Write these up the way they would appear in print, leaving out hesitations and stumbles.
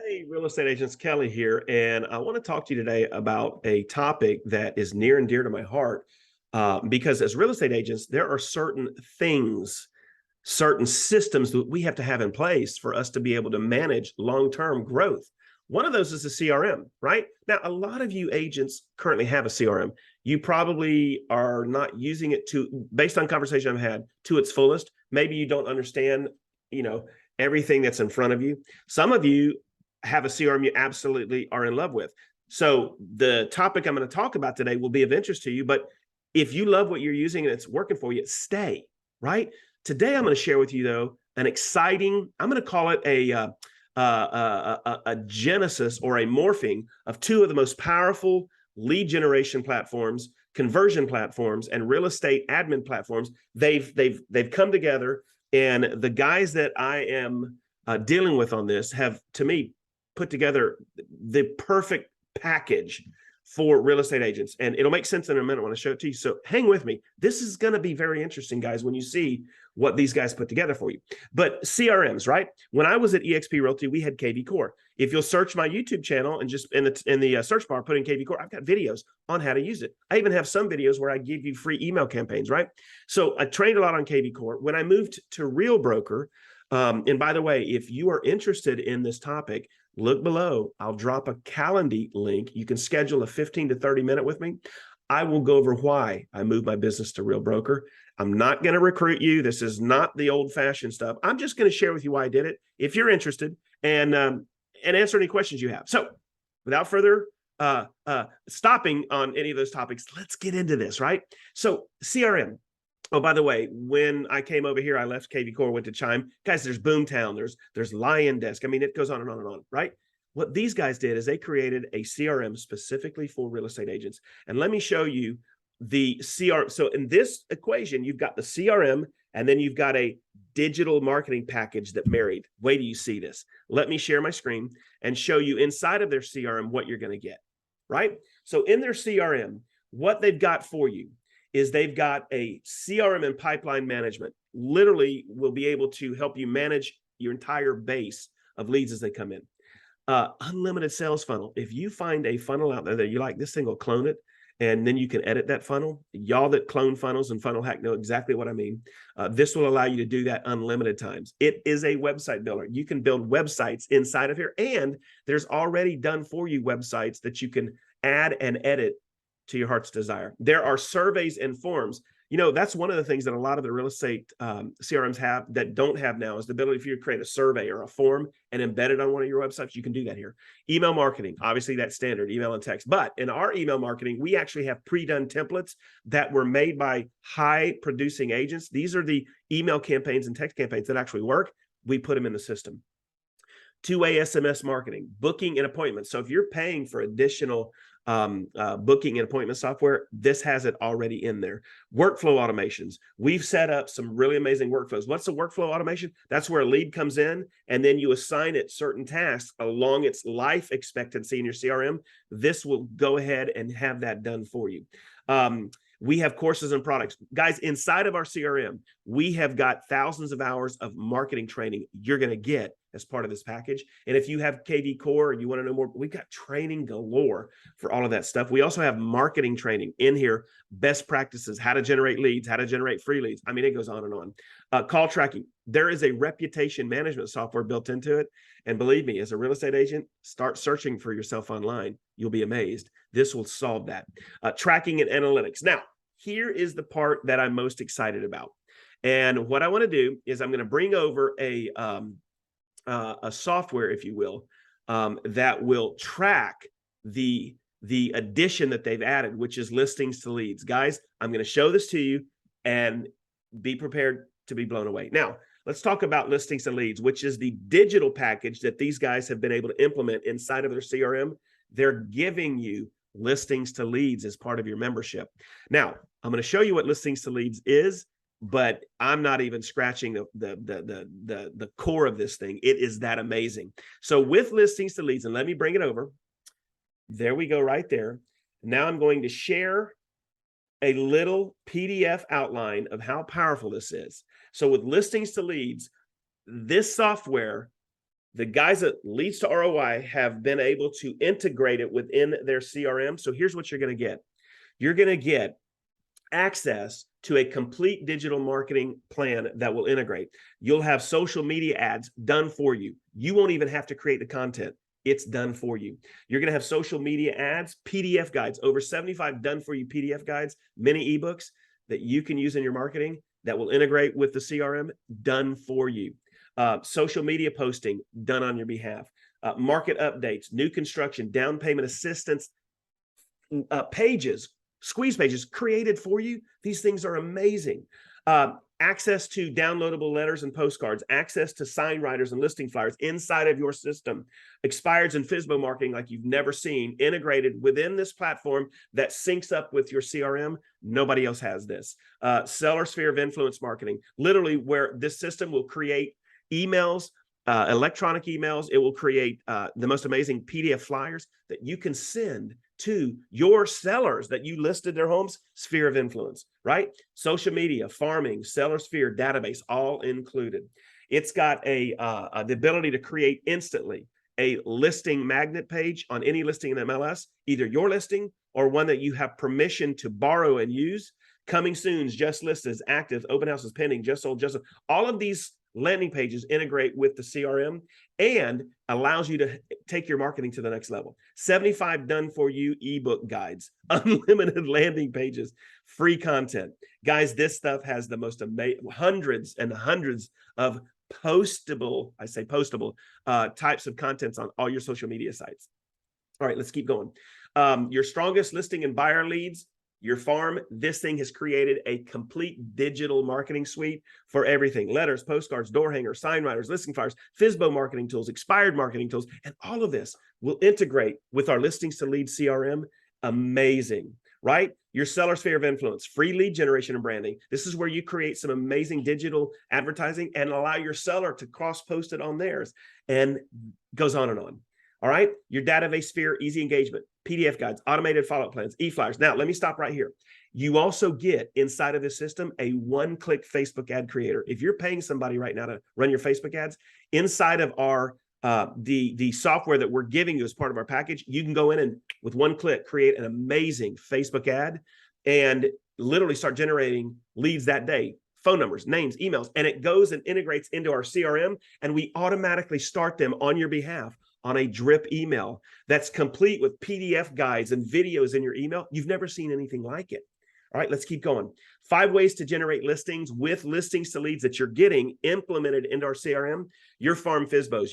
Hey, real estate agents, Kelly here, and I want to talk to you today about a topic that is near and dear to my heart. Because as real estate agents, there are certain things, certain systems that we have to have in place for us to be able to manage long-term growth. One of those is a CRM, right? Now, a lot of you agents currently have a CRM. You probably are not using it based on conversation I've had, to its fullest. Maybe you don't understand, you know, everything that's in front of you. Some of you have a CRM you absolutely are in love with. So the topic I'm going to talk about today will be of interest to you, but if you love what you're using and it's working for you, stay, right? Today, I'm going to share with you, though, an exciting, I'm going to call it a genesis or a morphing of two of the most powerful lead generation platforms, conversion platforms, and real estate admin platforms. They've come together, and the guys that I am dealing with on this have, to me, put together the perfect package for real estate agents. And it'll make sense in a minute when I show it to you. So hang with me. This is going to be very interesting, guys, when you see what these guys put together for you. But CRMs, right? When I was at eXp Realty, we had KV Core. If you'll search my YouTube channel and just in the search bar, put in KV Core, I've got videos on how to use it. I even have some videos where I give you free email campaigns, right? So I trained a lot on KV Core. When I moved to Real Broker, and by the way, if you are interested in this topic, look below. I'll drop a Calendly link. You can schedule a 15 to 30 minute with me. I will go over why I moved my business to Real Broker. I'm not going to recruit you. This is not the old fashioned stuff. I'm just going to share with you why I did it, if you're interested, and answer any questions you have. So without further stopping on any of those topics, let's get into this, right? So CRM. Oh, by the way, when I came over here, I left KV Core, went to Chime. Guys, there's Boomtown, there's Lion Desk. I mean, it goes on and on and on, right? What these guys did is they created a CRM specifically for real estate agents. And let me show you the CRM. So in this equation, you've got the CRM, and then you've got a digital marketing package that married. Wait till you see this. Let me share my screen and show you inside of their CRM what you're going to get, right? So in their CRM, what they've got for you is they've got a CRM and pipeline management. Literally will be able to help you manage your entire base of leads as they come in. Unlimited sales funnel. If you find a funnel out there that you like, this thing will clone it, and then you can edit that funnel. Y'all that clone funnels and funnel hack know exactly what I mean. This will allow you to do that unlimited times. It is a website builder. You can build websites inside of here, and there's already done for you websites that you can add and edit to your heart's desire. There are surveys and forms. You know, that's one of the things that a lot of the real estate CRMs have that don't have now, is the ability for you to create a survey or a form and embed it on one of your websites. You can do that here. Email marketing, obviously that's standard, email and text. But in our email marketing, we actually have pre-done templates that were made by high producing agents. These are the email campaigns and text campaigns that actually work. We put them in the system. Two-way SMS marketing, booking and appointments. So if you're paying for additional booking and appointment software, this has it already in there. Workflow automations. We've set up some really amazing workflows. What's a workflow automation? That's where a lead comes in and then you assign it certain tasks along its life expectancy in your CRM. This will go ahead and have that done for you. We have courses and products. Guys, inside of our CRM, we have got thousands of hours of marketing training you're going to get as part of this package. And if you have KV Core and you want to know more, we've got training galore for all of that stuff. We also have marketing training in here, best practices, how to generate leads, how to generate free leads. I mean, it goes on and on. Call tracking. There is a reputation management software built into it. And believe me, as a real estate agent, start searching for yourself online. You'll be amazed. This will solve that. Tracking and analytics. Now, here is the part that I'm most excited about. And what I want to do is I'm going to bring over a software, if you will, that will track the addition that they've added, which is listings to leads. Guys, I'm going to show this to you and be prepared to be blown away. Now, let's talk about listings to leads, which is the digital package that these guys have been able to implement inside of their CRM. They're giving you listings to leads as part of your membership. Now, I'm going to show you what listings to leads is, but I'm not even scratching the core of this thing. It is that amazing. So with listings to leads, and let me bring it over. There we go right there. Now I'm going to share a little PDF outline of how powerful this is. So with listings to leads, this software The guys at Leads to ROI have been able to integrate it within their CRM. So here's what you're going to get. You're going to get access to a complete digital marketing plan that will integrate. You'll have social media ads done for you. You won't even have to create the content. It's done for you. You're going to have social media ads, PDF guides, over 75 done for you PDF guides, mini ebooks that you can use in your marketing that will integrate with the CRM, done for you. Social media posting done on your behalf. Market updates, new construction, down payment assistance pages, squeeze pages created for you. These things are amazing. Access to downloadable letters and postcards, access to sign writers and listing flyers inside of your system, expireds and FSBO marketing like you've never seen, integrated within this platform that syncs up with your CRM. Nobody else has this. Seller sphere of influence marketing, literally where this system will create emails, electronic emails. It will create the most amazing PDF flyers that you can send to your sellers that you listed their homes, sphere of influence, right? Social media, farming, seller sphere, database, all included. It's got the ability to create instantly a listing magnet page on any listing in MLS, either your listing or one that you have permission to borrow and use. Coming soon, just listed, active, open houses pending, just sold, just sold. All of these landing pages integrate with the CRM and allows you to take your marketing to the next level. 75 done for you ebook guides, unlimited landing pages, free content. Guys, this stuff has the most amazing, hundreds and hundreds of postable, I say postable, types of contents on all your social media sites. All right, let's keep going. Your strongest listing and buyer leads, your farm, this thing has created a complete digital marketing suite for everything. Letters, postcards, door hangers, sign writers, listing flyers, FSBO marketing tools, expired marketing tools, and all of this will integrate with our listings to lead CRM. Amazing, right? Your seller sphere of influence, free lead generation and branding. This is where you create some amazing digital advertising and allow your seller to cross-post it on theirs, and goes on and on. All right, your database sphere, easy engagement, PDF guides, automated follow-up plans, e-flyers. Now, let me stop right here. You also get inside of this system a one-click Facebook ad creator. If you're paying somebody right now to run your Facebook ads, inside of our the software that we're giving you as part of our package, you can go in and with one click create an amazing Facebook ad and literally start generating leads that day. Phone numbers, names, emails, and it goes and integrates into our CRM, and we automatically start them on your behalf on a drip email that's complete with PDF guides and videos in your email. You've never seen anything like it. All right, let's keep going. 5 ways to generate listings with listings to leads that you're getting implemented into our CRM. Your farm FSBOs,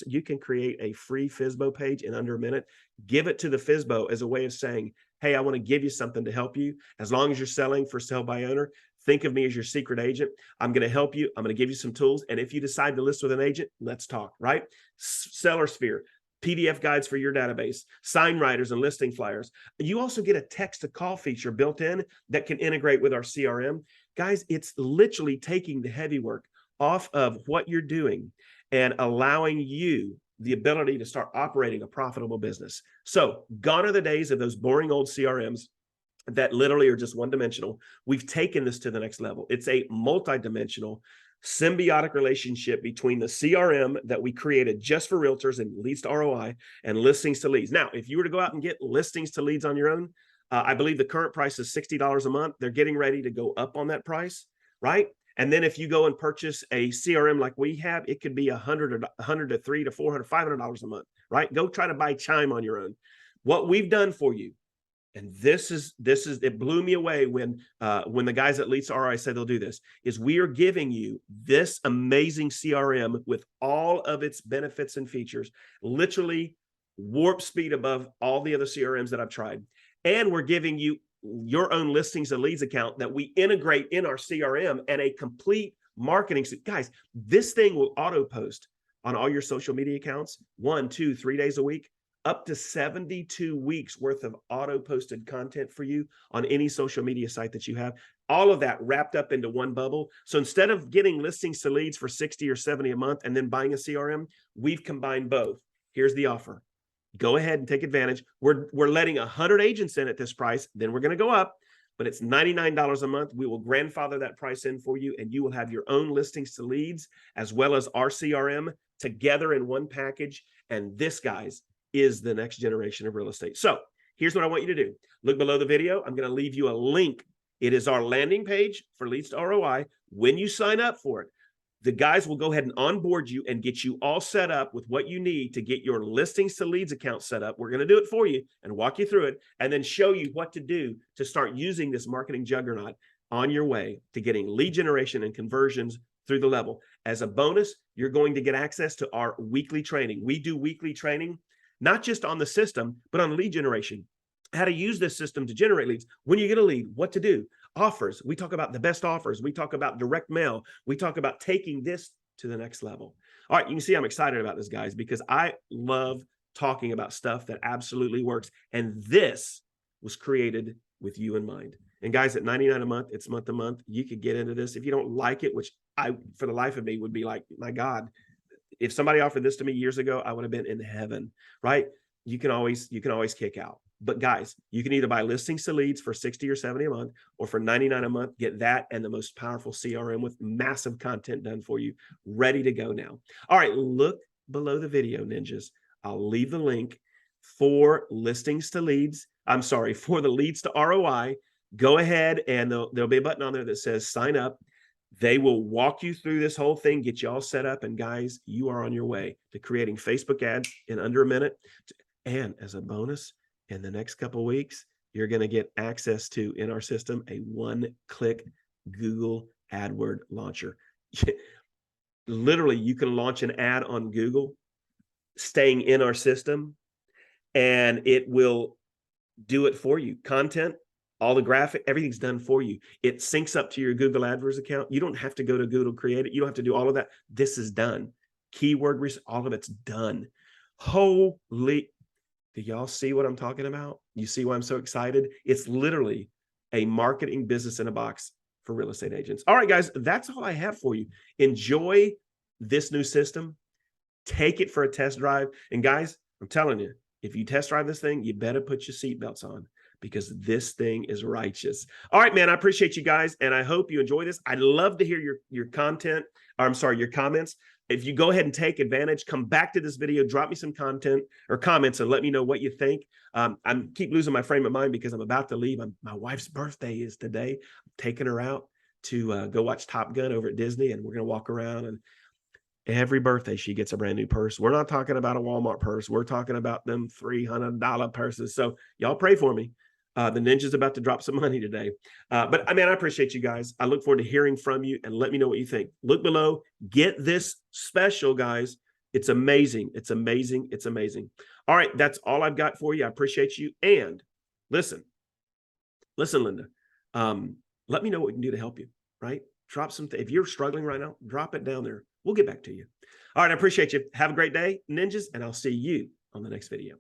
you can create a free FSBO page in under a minute. Give it to the FSBO as a way of saying, hey, I want to give you something to help you. As long as you're selling for sale by owner, think of me as your secret agent. I'm going to help you. I'm going to give you some tools. And if you decide to list with an agent, let's talk, right? Seller sphere, PDF guides for your database, sign writers and listing flyers. You also get a text to call feature built in that can integrate with our CRM. Guys, it's literally taking the heavy work off of what you're doing and allowing you the ability to start operating a profitable business. So gone are the days of those boring old CRMs that literally are just one-dimensional. We've taken this to the next level. It's a multi-dimensional symbiotic relationship between the CRM that we created just for realtors and Leads to ROI and listings to leads. Now, if you were to go out and get listings to leads on your own, I believe the current price is $60 a month. They're getting ready to go up on that price, right? And then if you go and purchase a CRM like we have, it could be $100 to $300 to $400, $500 a month, right? Go try to buy Chime on your own. What we've done for you, and this is it blew me away when the guys at Leads to ROI said they'll do this, is we are giving you this amazing CRM with all of its benefits and features, literally warp speed above all the other CRMs that I've tried. And we're giving you your own listings and leads account that we integrate in our CRM and a complete marketing suite. Guys, this thing will auto post on all your social media accounts 1, 2, 3 days a week, up to 72 weeks worth of auto posted content for you on any social media site that you have. All of that wrapped up into one bubble. So instead of getting listings to leads for 60 or 70 a month and then buying a CRM, we've combined both. Here's the offer. Go ahead and take advantage. We're letting 100 agents in at this price. Then we're going to go up. but it's $99 a month. We will grandfather that price in for you, and you will have your own listings to leads as well as our CRM together in one package. And this, guys, is the next generation of real estate. So here's what I want you to do. Look below the video. I'm going to leave you a link. It is our landing page for Leads to ROI. When you sign up for it, the guys will go ahead and onboard you and get you all set up with what you need to get your listings to leads account set up. We're going to do it for you and walk you through it, and then show you what to do to start using this marketing juggernaut on your way to getting lead generation and conversions through the level. As a bonus, you're going to get access to our weekly training. We do weekly training, not just on the system, but on lead generation, how to use this system to generate leads. When you get a lead, what to do. Offers. We talk about the best offers. We talk about direct mail. We talk about taking this to the next level. All right, you can see I'm excited about this, guys, because I love talking about stuff that absolutely works. And this was created with you in mind. And guys, at $99 a month, it's month to month. You could get into this. If you don't like it, which I, for the life of me, would be like, my God, if somebody offered this to me years ago, I would have been in heaven, right? You can always kick out. But guys, you can either buy listings to leads for 60 or 70 a month, or for $99 a month, get that and the most powerful CRM with massive content done for you, ready to go now. All right, look below the video, ninjas. I'll leave the link for listings to leads. I'm sorry, for the Leads to ROI. Go ahead and there'll be a button on there that says sign up. They will walk you through this whole thing, get you all set up. And guys, you are on your way to creating Facebook ads in under a minute. And as a bonus, in the next couple of weeks, you're going to get access to, in our system, a one-click Google AdWord launcher. Literally, you can launch an ad on Google, staying in our system, and it will do it for you. Content, all the graphic, everything's done for you. It syncs up to your Google AdWords account. You don't have to go to Google Create it. You don't have to do all of that. This is done. Keyword research, all of it's done. Holy... Do y'all see what I'm talking about? You see why I'm so excited? It's literally a marketing business in a box for real estate agents. All right, guys, that's all I have for you. Enjoy this new system. Take it for a test drive. And guys, I'm telling you, if you test drive this thing, you better put your seatbelts on, because this thing is righteous. All right, man, I appreciate you guys, and I hope you enjoy this. I'd love to hear your content, or I'm sorry, your comments. If you go ahead and take advantage, come back to this video, drop me some content or comments and let me know what you think. I keep losing my frame of mind because I'm about to leave. My wife's birthday is today. I'm taking her out to go watch Top Gun over at Disney, and we're going to walk around, and every birthday she gets a brand new purse. We're not talking about a Walmart purse. We're talking about them $300 purses. So y'all pray for me. The ninja's about to drop some money today. But I mean, I appreciate you guys. I look forward to hearing from you, and let me know what you think. Look below. Get this special, guys. It's amazing. It's amazing. It's amazing. All right. That's all I've got for you. I appreciate you. And listen, Linda, let me know what we can do to help you, right? Drop some, if you're struggling right now, drop it down there. We'll get back to you. All right. I appreciate you. Have a great day, ninjas, and I'll see you on the next video.